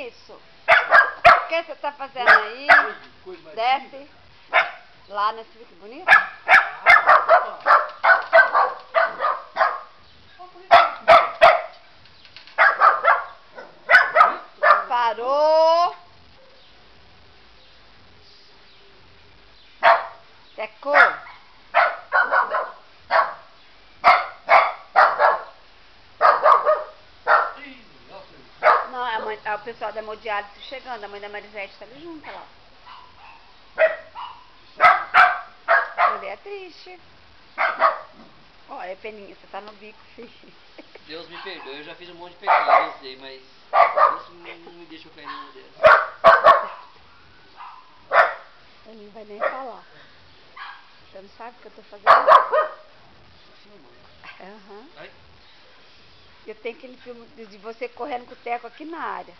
isso? O que você tá fazendo aí? Desce. Lá nesse vídeo bonito. Parou. Teco. Não, o pessoal da hemodiálise chegando. A mãe da Marisete tá ali junto, lá. Mulher triste. Olha, Peninha, você tá no bico, filho. Deus me perdoe, eu já fiz um monte de pecado, eu sei, mas isso não me deixa eu cair numa dessas. Ele não vai nem falar. Você não sabe o que eu tô fazendo? Aham. Eu tenho aquele filme de você correndo com o Teco aqui na área.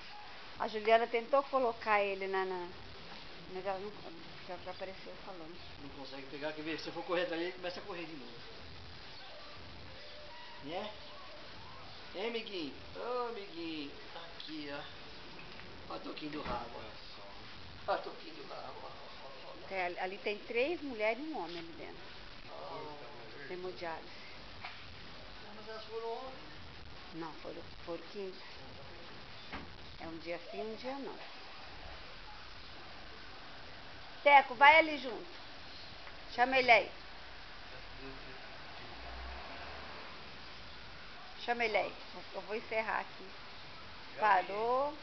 A Juliana tentou colocar ele mas ela não já apareceu falando. Não consegue pegar, quer ver? Se eu for correr atrás, ele começa a correr de novo. Né? Hein, amiguinho? Ô, amiguinho. Tá aqui, ó. Olha o toquinho do rabo, ó. Olha o toquinho do rabo, ó. É, ali tem 3 mulheres e um homem ali dentro. Hemodiálise. Mas elas foram ontem. Não, foram 15. É um dia sim, um dia não. Teco, vai ali junto. Chama ele aí. Chama ele aí. Eu vou encerrar aqui. Parou.